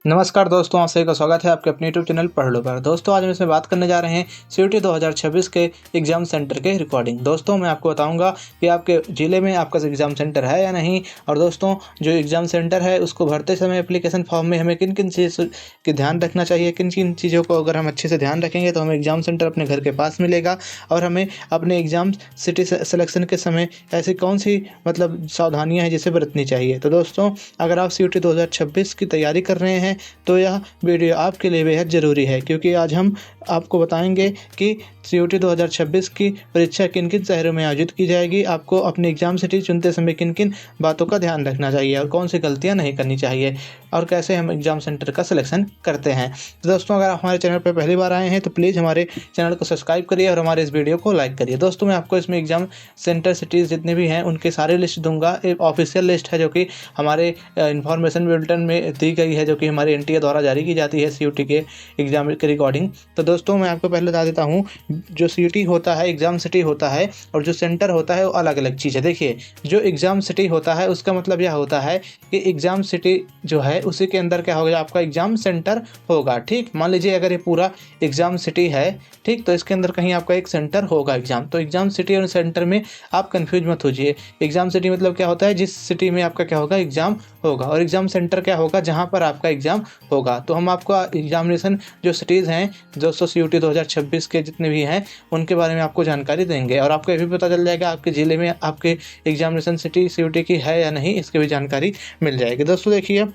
नमस्कार दोस्तों, आप सभी का स्वागत है आपके अपने यूट्यूब चैनल पढ़ लो पर। दोस्तों आज हम इसमें बात करने जा रहे हैं सीयूटी 2026 के एग्ज़ाम सेंटर के रिकॉर्डिंग। दोस्तों मैं आपको बताऊंगा कि आपके ज़िले में आपका एग्ज़ाम सेंटर है या नहीं, और दोस्तों जो एग्ज़ाम सेंटर है उसको भरते समय एप्लीकेशन फॉर्म में हमें किन किन चीज़ की ध्यान रखना चाहिए, किन किन चीज़ों को अगर हम अच्छे से ध्यान रखेंगे तो हमें एग्ज़ाम सेंटर अपने घर के पास मिलेगा। और हमें अपने एग्ज़ाम सिटी सिलेक्शन के समय ऐसी कौन सी सावधानियाँ हैं जिसे बरतनी चाहिए। तो दोस्तों अगर आप सीयूटी 2026 की तैयारी कर रहे हैं तो यह वीडियो आपके लिए बेहद ज़रूरी है, क्योंकि आज हम आपको बताएंगे कि सीयूटी 2026 की परीक्षा किन किन शहरों में आयोजित की जाएगी, आपको अपनी एग्ज़ाम सिटी चुनते समय किन किन बातों का ध्यान रखना चाहिए और कौन सी गलतियां नहीं करनी चाहिए, और कैसे हम एग्ज़ाम सेंटर का सिलेक्शन करते हैं। तो दोस्तों अगर आप हमारे चैनल पर पहली बार आए हैं तो प्लीज़ हमारे चैनल को सब्सक्राइब करिए और हमारे इस वीडियो को लाइक करिए। दोस्तों मैं आपको इसमें एग्ज़ाम सेंटर सिटीज़ जितने भी हैं उनके सारे लिस्ट दूंगा। एक ऑफिशियल लिस्ट है जो कि हमारे इन्फॉर्मेशन बुलेटिन में दी गई है, जो कि हमारे एनटीए द्वारा जारी की जाती है सीयूटी के एग्ज़ाम के रिकॉर्डिंग। तो दोस्तों मैं आपको पहले बता देता हूँ, जो सीयूटी होता है, एग्ज़ाम सिटी होता है, और जो सेंटर होता है वो अलग अलग चीज़ है। देखिए, जो एग्ज़ाम सिटी होता है उसका मतलब यह होता है कि एग्ज़ाम सिटी जो है उसी के अंदर क्या होगा, आपका एग्ज़ाम सेंटर होगा। ठीक, मान लीजिए अगर ये पूरा एग्ज़ाम सिटी है, ठीक, तो इसके अंदर कहीं आपका एक सेंटर होगा एग्ज़ाम। तो एग्ज़ाम सिटी और सेंटर में आप कन्फ्यूज मत होजिए। एग्ज़ाम सिटी मतलब क्या होता है, जिस सिटी में आपका क्या होगा, एग्ज़ाम होगा, और एग्ज़ाम सेंटर क्या होगा, जहाँ पर आपका एग्ज़ाम होगा। तो हम आपको एग्जामिनेशन जो सिटीज़ हैं दोस्तों सीयूटी 2026 के जितने भी हैं उनके बारे में आपको जानकारी देंगे, और आपको ये भी पता चल जाएगा आपके ज़िले में आपके एग्जामिनेशन सिटी सीयूटी की है या नहीं, इसकी भी जानकारी मिल जाएगी। दोस्तों देखिए,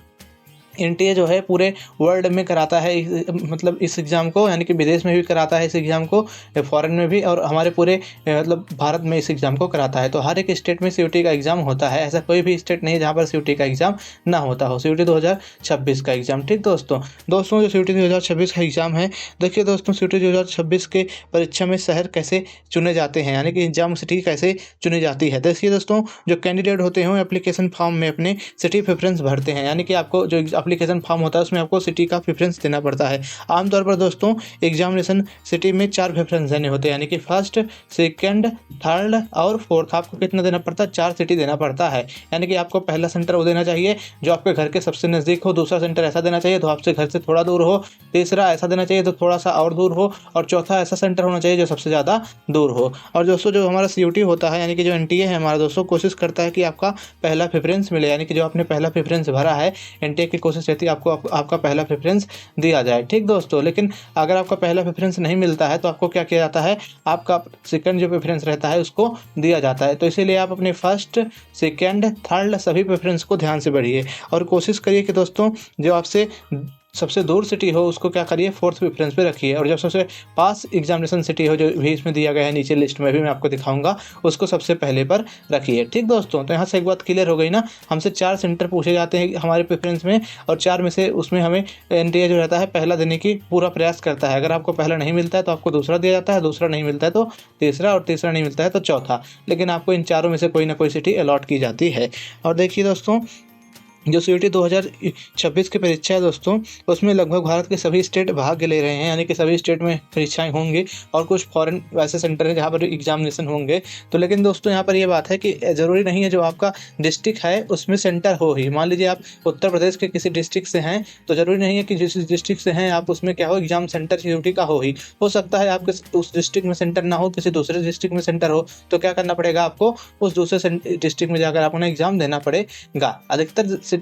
एनटीए जो है पूरे वर्ल्ड में कराता है इस एग्ज़ाम को, यानी कि विदेश में भी कराता है इस एग्ज़ाम को, फॉरेन में भी, और हमारे पूरे भारत में इस एग्ज़ाम को कराता है। तो हर एक स्टेट में सीयूटी का एग्ज़ाम होता है, ऐसा कोई भी स्टेट नहीं है जहाँ पर सीयूटी का एग्ज़ाम ना होता हो। सीयूटी 2026 का एग्ज़ाम, ठीक दोस्तों जो सीयूटी 2026 का एग्ज़ाम है, देखिए दोस्तों सीयूटी 2026 के परीक्षा में शहर कैसे चुने जाते हैं, यानी कि एग्ज़ाम सिटी कैसे चुनी जाती है। देखिए दोस्तों, जो कैंडिडेट होते हैं एप्लीकेशन फॉर्म में अपने सिटी प्रेफरेंस भरते हैं, यानी कि आपको जो एप्लीकेशन फॉर्म होता है उसमें आपको सिटी का प्रेफरेंस देना पड़ता है। आमतौर पर दोस्तों एग्जामिनेशन सिटी में 4 प्रेफरेंस देने होते हैं, यानी कि फर्स्ट, सेकंड, थर्ड और फोर्थ। आपको कितना देना पड़ता है, 4 सिटी देना पड़ता है। यानी कि आपको पहला सेंटर वो देना चाहिए जो आपके घर के सबसे नज़दीक हो, दूसरा सेंटर ऐसा देना चाहिए तो आपसे घर से थोड़ा दूर हो, तीसरा ऐसा देना चाहिए तो थोड़ा सा और दूर हो, और चौथा ऐसा सेंटर होना चाहिए जो सबसे ज़्यादा दूर हो। और दोस्तों जो हमारा सीयूटी होता है, यानी कि जो एनटीए है हमारा, दोस्तों कोशिश करता है कि आपका पहला प्रेफरेंस मिले, यानी कि जो आपने पहला प्रेफरेंस भरा है, एनटीए की कोशिश रहती है आपको आपका पहला प्रेफरेंस दिया जाए। ठीक दोस्तों, लेकिन अगर आपका पहला प्रेफरेंस नहीं मिलता है तो आपको क्या किया जाता है, आपका सेकंड जो प्रेफरेंस रहता है उसको दिया जाता है। तो इसीलिए आप अपने फर्स्ट, सेकंड, थर्ड सभी प्रेफरेंस को ध्यान से बढ़िए, और कोशिश करिए कि दोस्तों जो आपसे सबसे दूर सिटी हो उसको क्या करिए, फोर्थ प्रेफरेंस पे रखिए, और जब सबसे पास एग्जामिनेशन सिटी हो, जो भी इसमें दिया गया है नीचे लिस्ट में भी मैं आपको दिखाऊंगा, उसको सबसे पहले पर रखिए। ठीक दोस्तों, तो यहाँ से एक बात क्लियर हो गई ना, हमसे 4 सेंटर पूछे जाते हैं हमारे प्रेफरेंस में, और 4 में से उसमें हमें एनटीए जो रहता है पहला देने की पूरा प्रयास करता है। अगर आपको पहला नहीं मिलता है तो आपको दूसरा दिया जाता है, दूसरा नहीं मिलता है तो तीसरा, और तीसरा नहीं मिलता है तो चौथा, लेकिन आपको इन चारों में से कोई ना कोई सिटी अलॉट की जाती है। और देखिए दोस्तों, जो सीयूटी 2026 की परीक्षा है दोस्तों, उसमें लगभग भारत के सभी स्टेट भाग ले रहे हैं, यानी कि सभी स्टेट में परीक्षाएं होंगी, और कुछ फॉरेन वैसे सेंटर हैं जहां पर एग्जामिनेशन होंगे। तो लेकिन दोस्तों यहाँ पर ये बात है कि ज़रूरी नहीं है जो आपका डिस्ट्रिक्ट है उसमें सेंटर हो ही। मान लीजिए आप उत्तर प्रदेश के किसी डिस्ट्रिक्ट से हैं तो ज़रूरी नहीं है कि जिस डिस्ट्रिक्ट से हैं आप उसमें क्या हो, एग्जाम सेंटर सीयूटी का हो ही। हो सकता है आपके उस डिस्ट्रिक्ट में सेंटर ना हो, किसी दूसरे डिस्ट्रिक्ट में सेंटर हो, तो क्या करना पड़ेगा आपको, उस दूसरे डिस्ट्रिक्ट में जाकर आपको एग्जाम देना पड़ेगा। अधिकतर डिस्ट्रिक्ट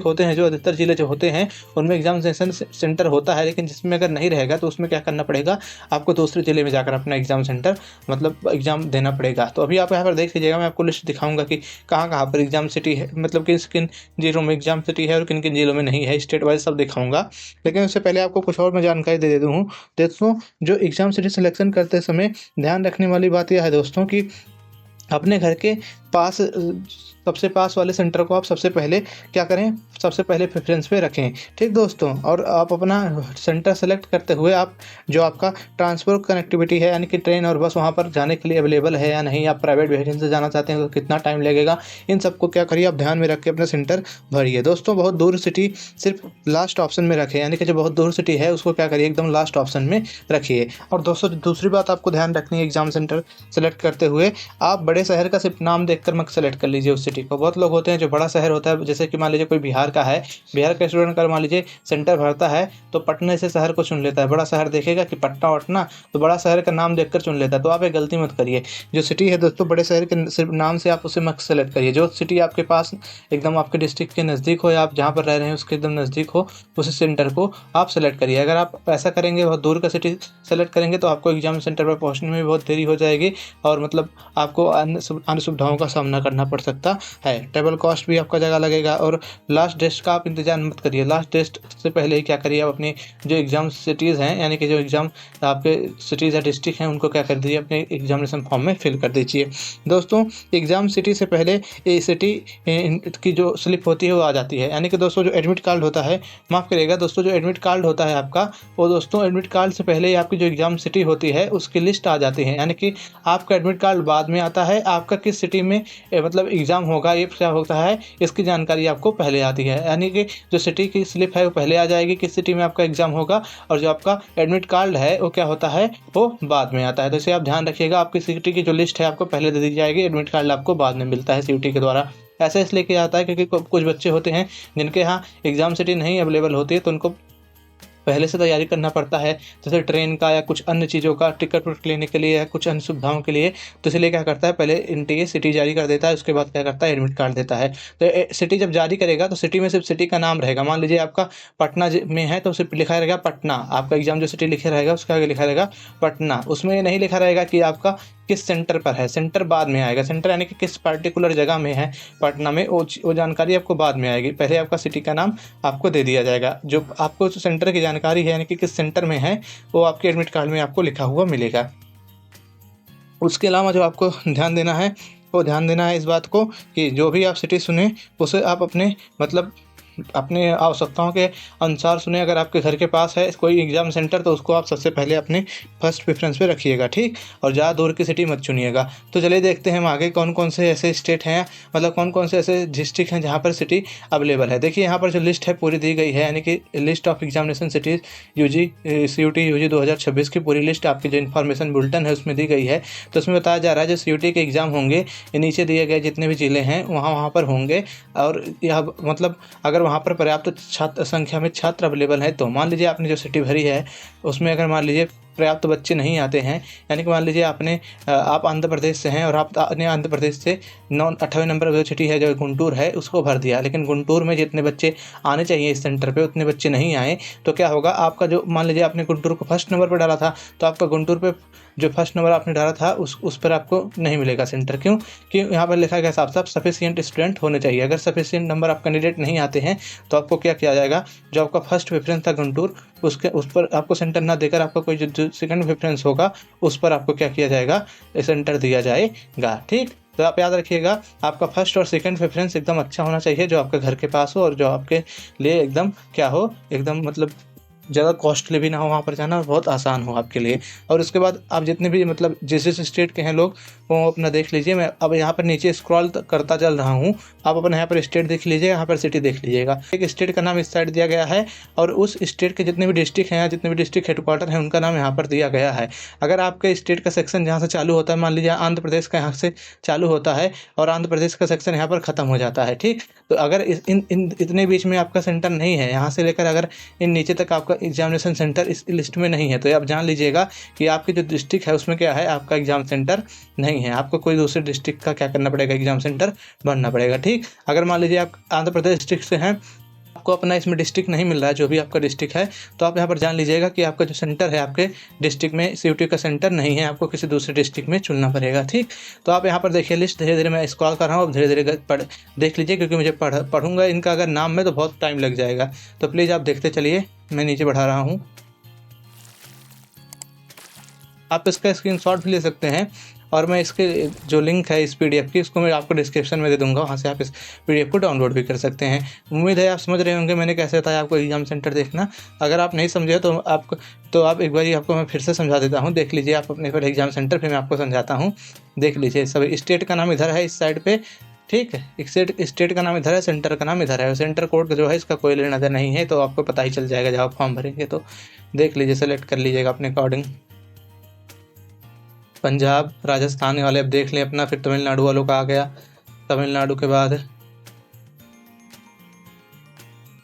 होते हैं, जो अधिकतर जिले जो होते हैं उनमें एग्जामिनेशन सेंटर होता है, लेकिन जिसमें अगर नहीं रहेगा तो उसमें क्या करना पड़ेगा, आपको दूसरे जिले में जाकर अपना एग्जाम सेंटर एग्जाम देना पड़ेगा। तो अभी आप यहाँ पर देख लीजिएगा, मैं आपको लिस्ट दिखाऊंगा कि कहाँ कहाँ पर एग्जाम सिटी है, किन किन जिलों में एग्जाम सिटी है और किन किन जिलों में नहीं है, स्टेट वाइज सब दिखाऊंगा। लेकिन उससे पहले आपको कुछ और मैं जानकारी दे देता हूँ। दोस्तों जो एग्जाम सिटी सिलेक्शन करते समय ध्यान रखने वाली बात यह है दोस्तों कि अपने घर के पास सबसे पास वाले सेंटर को आप सबसे पहले क्या करें, सबसे पहले प्रेफरेंस पे रखें। ठीक दोस्तों, और आप अपना सेंटर सेलेक्ट करते हुए आप जो आपका ट्रांसपोर्ट कनेक्टिविटी है, यानी कि ट्रेन और बस वहाँ पर जाने के लिए अवेलेबल है या नहीं, आप प्राइवेट वेहिकल से जाना चाहते हैं तो कितना टाइम लगेगा, इन सबको क्या करिए आप ध्यान में रख के अपना सेंटर भरिए। दोस्तों बहुत दूर सिटी सिर्फ लास्ट ऑप्शन में रखें, यानी कि जो बहुत दूर सिटी है उसको क्या करिए एकदम लास्ट ऑप्शन में रखिए। और दोस्तों दूसरी बात आपको ध्यान रखनी है, एग्जाम सेंटर सेलेक्ट करते हुए आप बड़े शहर का सिर्फ नाम देखकर मत सेलेक्ट कर लीजिए उस सिटी को। बहुत लोग होते हैं जो बड़ा शहर होता है, जैसे कि मान लीजिए कोई बिहार का है, बिहार का स्टूडेंट अगर मान लीजिए सेंटर भरता है तो पटना से शहर को चुन लेता है। बड़ा शहर देखेगा कि पटना वटना, तो बड़ा शहर का नाम देखकर चुन लेता है। तो आप एक गलती मत करिए। जो सिटी है दोस्तों, बड़े शहर के सिर्फ नाम से आप उसे मत सेलेक्ट करिए। जो सिटी आपके पास एकदम आपके डिस्ट्रिक्ट के नज़दीक हो या आप जहाँ पर रह रहे हैं उसके एकदम नज़दीक हो, उस सेंटर को आप सेलेक्ट करिए। अगर आप ऐसा करेंगे, बहुत दूर का सिटी सेलेक्ट करेंगे, तो आपको एग्जाम सेंटर पर पहुँचने में भी बहुत देरी हो जाएगी और मतलब आपको अन्य सुविधाओं का सामना करना पड़ सकता है। ट्रेवल कॉस्ट भी आपका ज़्यादा लगेगा। और लास्ट डेट का आप इंतजार मत करिए। लास्ट डेट से पहले ही क्या करिए, आप अपनी जो एग्ज़ाम सिटीज़ हैं, यानी कि जो एग्ज़ाम आपके सिटीज़ या डिस्ट्रिक्ट हैं, उनको क्या कर दीजिए, अपने एग्जामिनेशन फॉर्म में फिल कर दीजिए। दोस्तों, एग्ज़ाम सिटी से पहले ए सिटी की जो स्लिप होती है वो आ जाती है। यानी कि दोस्तों जो एडमिट कार्ड होता है, माफ़ करिएगा दोस्तों, जो एडमिट कार्ड होता है आपका, वो दोस्तों एडमिट कार्ड से पहले ही आपकी जो एग्ज़ाम सिटी होती है उसकी लिस्ट आ जाती है। यानी कि आपका एडमिट कार्ड बाद में आता है, आपका किस सिटी में मतलब एग्ज़ाम होगा, ये क्या होता है, इसकी जानकारी आपको पहले आती है। यानी कि जो सिटी की स्लिप है वो पहले आ जाएगी, किस सिटी में आपका एग्ज़ाम होगा, और जो आपका एडमिट कार्ड है वो क्या होता है, वो बाद में आता है। तो इसे आप ध्यान रखिएगा, आपकी सिटी की जो लिस्ट है आपको पहले दे दी जाएगी, एडमिट कार्ड आपको बाद में मिलता है सीयूटी के द्वारा। ऐसा इसलिए किया जाता है क्योंकि कुछ बच्चे होते हैं जिनके यहाँ एग्ज़ाम सिटी नहीं अवेलेबल होती है, तो उनको पहले से तैयारी करना पड़ता है, जैसे ट्रेन का या कुछ अन्य चीज़ों का टिकट विकट लेने के लिए या कुछ अन्य सुविधाओं के लिए। तो इसलिए क्या करता है, पहले एनटीए सिटी जारी कर देता है, उसके बाद क्या करता है, एडमिट कार्ड देता है। तो सिटी जब जारी करेगा तो सिटी में सिर्फ सिटी का नाम रहेगा। मान लीजिए आपका पटना में है तो सिर्फ लिखा रहेगा पटना, आपका एग्जाम जो सिटी लिखे रहेगा उसके आगे लिखा रहेगा पटना। उसमें ये नहीं लिखा रहेगा कि आपका किस सेंटर पर है, सेंटर बाद में आएगा। सेंटर यानी कि किस पर्टिकुलर जगह में है पटना में, वो जानकारी आपको बाद में आएगी। पहले आपका सिटी का नाम आपको दे दिया जाएगा। जो आपको सेंटर की जानकारी है, यानी कि किस सेंटर में है, वो आपके एडमिट कार्ड में आपको लिखा हुआ मिलेगा। उसके अलावा जो आपको ध्यान देना है, वो ध्यान देना है इस बात को कि जो भी आप सिटी सुने उसे आप अपने मतलब अपने आवश्यकताओं के अनुसार सुने। अगर आपके घर के पास है कोई एग्ज़ाम सेंटर तो उसको आप सबसे पहले अपने फर्स्ट प्रेफरेंस पे रखिएगा, ठीक। और ज़्यादा दूर की सिटी मत चुनिएगा। तो चलिए देखते हैं हम आगे कौन कौन से ऐसे स्टेट हैं, मतलब कौन कौन से ऐसे डिस्ट्रिक्ट हैं जहाँ पर सिटी अवेलेबल है। देखिए यहाँ पर जो लिस्ट है पूरी दी गई है, यानी कि list of examination cities UG CUET UG 2026 की पूरी लिस्ट आपकी जो इन्फॉर्मेशन बुलेटिन है उसमें दी गई है। तो उसमें बताया जा रहा है जो सीयूटी के एग्ज़ाम होंगे, ये नीचे दिए गए जितने भी ज़िले हैं वहाँ पर होंगे। और यह मतलब अगर वहाँ पर पर्याप्त छात्र संख्या में छात्र अवेलेबल है, तो मान लीजिए आपने जो सिटी भरी है उसमें अगर मान लीजिए पर्याप्त बच्चे नहीं आते हैं, यानी कि मान लीजिए आप आंध्र प्रदेश से हैं और आपने आंध्र प्रदेश से 98 नंबर जो सिटी है जो गुंटूर है उसको भर दिया, लेकिन गुंटूर में जितने बच्चे आने चाहिए इस सेंटर पे उतने बच्चे नहीं आए, तो क्या होगा, आपका जो मान लीजिए आपने गुंटूर को फर्स्ट नंबर पर डाला था, तो आपका गुंटूर पे जो फर्स्ट नंबर आपने डाला था उस पर आपको नहीं मिलेगा सेंटर। क्यों? कि यहाँ पर लिखा गया साफ साफ सफिशिएंट स्टूडेंट होने चाहिए। अगर सफिशिएंट नंबर आप कैंडिडेट नहीं आते हैं तो आपको क्या किया जाएगा, जो आपका फर्स्ट प्रेफरेंस था गुंटूर, उस पर आपको सेंटर ना देकर आपका कोई जो सेकंड प्रेफरेंस होगा उस पर आपको क्या किया जाएगा, सेंटर दिया जाएगा, ठीक। तो आप याद रखिएगा, आपका फर्स्ट और सेकंड प्रेफरेंस एकदम अच्छा होना चाहिए, जो आपके घर के पास हो और जो आपके लिए एकदम क्या हो, एकदम मतलब ज़्यादा कॉस्टली भी ना हो, वहाँ पर जाना बहुत आसान हो आपके लिए। और उसके बाद आप जितने भी मतलब जिस स्टेट के हैं लोग वो अपना देख लीजिए। मैं अब यहाँ पर नीचे स्क्रॉल करता चल रहा हूँ, आप अपने यहाँ पर स्टेट देख लीजिए, यहाँ पर सिटी देख लीजिएगा। एक स्टेट का नाम इस साइड दिया गया है और उस स्टेट के जितने भी डिस्ट्रिक्ट हैं, जितने भी डिस्ट्रिक्ट हेडक्वार्टर हैं, उनका नाम यहाँ पर दिया गया है। अगर आपके स्टेट का सेक्शन जहाँ से चालू होता है, मान लीजिए आंध्र प्रदेश का यहाँ से चालू होता है और आंध्र प्रदेश का सेक्शन यहाँ पर ख़त्म हो जाता है, ठीक। तो अगर इतने बीच में आपका सेंटर नहीं है, यहाँ से लेकर अगर इन नीचे तक आपका एग्जामिनेशन सेंटर इस लिस्ट में नहीं है, तो आप जान लीजिएगा कि आपकी जो डिस्ट्रिक्ट है उसमें क्या है, आपका एग्जाम सेंटर नहीं है। आपको कोई दूसरे डिस्ट्रिक्ट का क्या करना पड़ेगा, एग्जाम सेंटर भरना पड़ेगा, ठीक। अगर मान लीजिए आप आंध्र प्रदेश डिस्ट्रिक्ट से हैं, आपको अपना इसमें डिस्ट्रिक्ट नहीं मिल रहा है, जो भी आपका डिस्ट्रिक्ट है, तो आप यहाँ पर जान लीजिएगा कि आपका जो सेंटर है आपके डिस्ट्रिक्ट में सीयूटी का सेंटर नहीं है, आपको किसी दूसरे डिस्ट्रिक्ट में चुनना पड़ेगा, ठीक। तो आप यहाँ पर देखिए लिस्ट, धीरे धीरे मैं स्क्रॉल कर रहा हूँ, अब धीरे धीरे देख लीजिए, क्योंकि मुझे पढ़ूंगा इनका अगर नाम में तो बहुत टाइम लग जाएगा, तो प्लीज़ आप देखते चलिए। मैं नीचे बढ़ा रहा हूँ, आप इसका स्क्रीनशॉट भी ले सकते हैं और मैं इसके जो लिंक है इस पीडीएफ की, इसको मैं आपको डिस्क्रिप्शन में दे दूंगा, वहाँ से आप इस पीडीएफ को डाउनलोड भी कर सकते हैं। उम्मीद है आप समझ रहे होंगे मैंने कैसे बताया आपको एग्जाम सेंटर देखना। अगर आप नहीं समझे तो आप एक बार आपको मैं फिर से समझा देता हूँ, देख लीजिए आप अपने पहले एग्जाम सेंटर, फिर मैं आपको समझाता हूँ। देख लीजिए, सभी स्टेट का नाम इधर है इस साइड पे, ठीक है। स्टेट का नाम इधर है, सेंटर का नाम इधर है, सेंटर कोड जो है इसका कोई लेना देना नहीं है, तो आपको पता ही चल जाएगा जब आप फॉर्म भरेंगे। तो देख लीजिए, सेलेक्ट कर लीजिएगा अपने अकॉर्डिंग। पंजाब राजस्थान वाले अब देख लें अपना, फिर तमिलनाडु वालों का आ गया, तमिलनाडु के बाद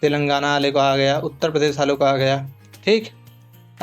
तेलंगाना वाले को आ गया, उत्तर प्रदेश वालों को आ गया। ठीक,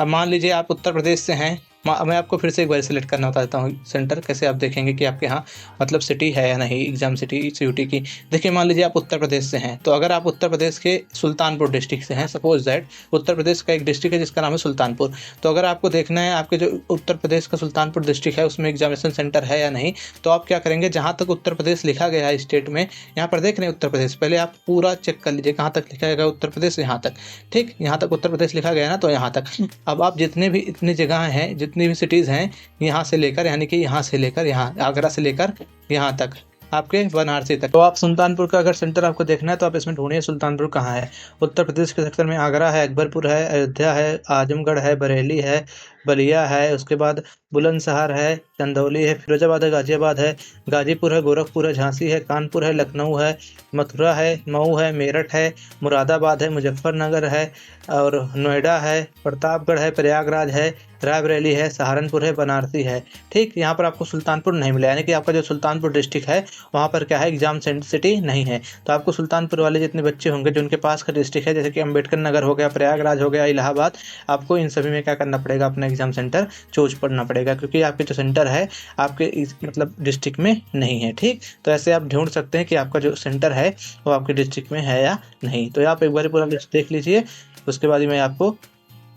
अब मान लीजिए आप उत्तर प्रदेश से हैं, मैं आपको फिर से एक बार सेलेक्ट करना बताता हूँ सेंटर, कैसे आप देखेंगे कि आपके यहाँ मतलब सिटी है या नहीं, एग्जाम सिटी सीयूटी की। देखिए मान लीजिए आप उत्तर प्रदेश से हैं, तो अगर आप उत्तर प्रदेश के सुल्तानपुर डिस्ट्रिक्ट से हैं, सपोज दैट उत्तर प्रदेश का एक डिस्ट्रिक्ट है जिसका नाम है सुल्तानपुर, तो अगर आपको देखना है आपके जो उत्तर प्रदेश का सुल्तानपुर डिस्ट्रिक्ट है उसमें एग्जामिनेशन सेंटर है या नहीं, तो आप क्या करेंगे, जहाँ तक उत्तर प्रदेश लिखा गया है स्टेट में, यहाँ पर देख रहे हैं उत्तर प्रदेश, पहले आप पूरा चेक कर लीजिए कहाँ तक लिखा गया उत्तर प्रदेश, यहाँ तक। ठीक, यहाँ तक उत्तर प्रदेश लिखा गया है ना, तो यहाँ तक। अब आप जितने भी इतनी जगह हैं, जितनी भी सिटीज़ हैं, यहाँ से लेकर यानी कि यहाँ से लेकर यहाँ आगरा से लेकर यहाँ तक आपके बनारसी तक, तो आप सुल्तानपुर का अगर सेंटर आपको देखना है तो आप इसमें ढूंढिए सुल्तानपुर कहाँ है। उत्तर प्रदेश के सेक्टर में आगरा है, अकबरपुर है, अयोध्या है, आजमगढ़ है, बरेली है, बलिया है, उसके बाद बुलंदशहर है, चंदौली है, फिरोजाबाद है, गाजियाबाद है, गाजीपुर है, गोरखपुर है, झांसी है, कानपुर है, लखनऊ है, मथुरा है, मऊ है, मेरठ है, मुरादाबाद है, मुजफ्फरनगर है, और नोएडा है, प्रतापगढ़ है, प्रयागराज है, रायबरेली है, सहारनपुर है, बनारसी है। ठीक, यहाँ पर आपको सुल्तानपुर नहीं मिला, यानी कि आपका जो सुल्तानपुर डिस्ट्रिक्ट है वहाँ पर क्या है, एग्जाम सिटी नहीं है। तो आपको सुल्तानपुर वाले जितने बच्चे होंगे जो उनके पास का डिस्ट्रिक्ट है, जैसे कि अम्बेडकर नगर हो गया, प्रयागराज हो गया, इलाहाबाद, आपको इन सभी में क्या करना पड़ेगा, अपना एग्जाम सेंटर चूज करना पड़ेगा, क्योंकि आपके जो सेंटर है आपके इस मतलब डिस्ट्रिक्ट में नहीं है। ठीक, तो ऐसे आप ढूंढ सकते हैं कि आपका जो सेंटर है वो आपके डिस्ट्रिक्ट में है या नहीं। तो आप एक बार पूरा लिस्ट देख लीजिए, उसके बाद ही मैं आपको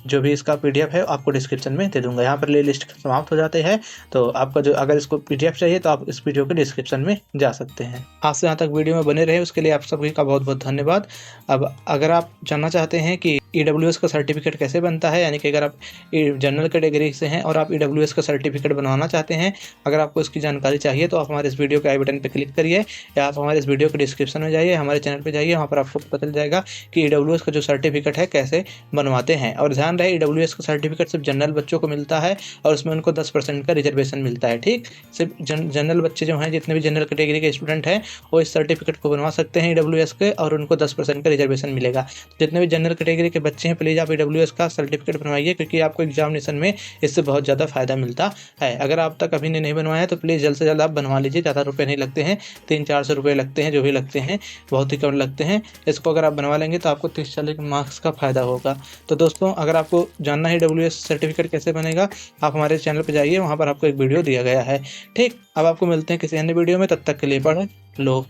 जो भी इसका पीडीएफ है आपको डिस्क्रिप्शन में दे दूंगा। यहाँ पर प्ले लिस्ट समाप्त हो जाते हैं, तो आपका जो अगर इसको पीडीएफ चाहिए तो आप इस वीडियो के डिस्क्रिप्शन में जा सकते हैं। आज से यहाँ तक वीडियो में बने रहे उसके लिए आप सभी का बहुत बहुत धन्यवाद। अब अगर आप जानना चाहते हैं कि EWS का सर्टिफिकेट कैसे बनता है, यानी कि अगर आप जनरल कैटेगरी से हैं और आप EWS का सर्टिफिकेट बनवाना चाहते हैं, अगर आपको इसकी जानकारी चाहिए तो आप हमारे इस वीडियो के आई बटन पर क्लिक करिए, या आप हमारे इस वीडियो के डिस्क्रिप्शन में जाइए, हमारे चैनल पर जाइए, वहाँ पर आपको पता चल जाएगा कि EWS का जो सर्टिफिकेट है कैसे बनवाते हैं। और ध्यान रहे EWS का सर्टिफिकेट सिर्फ जनरल बच्चों को मिलता है और उसमें उनको 10% का रिजर्वेशन मिलता है। ठीक, सिर्फ जनरल बच्चे जो हैं, जितने भी जनरल कैटेगरी के स्टूडेंट हैं, वो इस सर्टिफिकेट को बनवा सकते हैं EWS के, और उनको 10% का रिजर्वेशन मिलेगा। जितने भी जनरल कैटेगरी के बच्चे हैं प्लीज़ आप EWS का सर्टिफिकेट बनवाइए, क्योंकि आपको एग्जामिनेशन में इससे बहुत ज़्यादा फायदा मिलता है। अगर आप तक अभी नहीं बनवाया है तो प्लीज़ जल्द से जल्द आप बनवा लीजिए, ज़्यादा रुपये नहीं लगते हैं, 300-400 रुपये लगते हैं, जो भी लगते हैं बहुत ही कम लगते हैं। इसको अगर आप बनवा लेंगे तो आपको 30-40 मार्क्स का फ़ायदा होगा। तो दोस्तों, अगर आपको जानना है EWS सर्टिफिकेट कैसे बनेगा, आप हमारे चैनल पर जाइए, वहाँ पर आपको एक वीडियो दिया गया है। ठीक, अब आपको मिलते हैं किसी अन्य वीडियो में, तब तक के लिए पढ़ लो।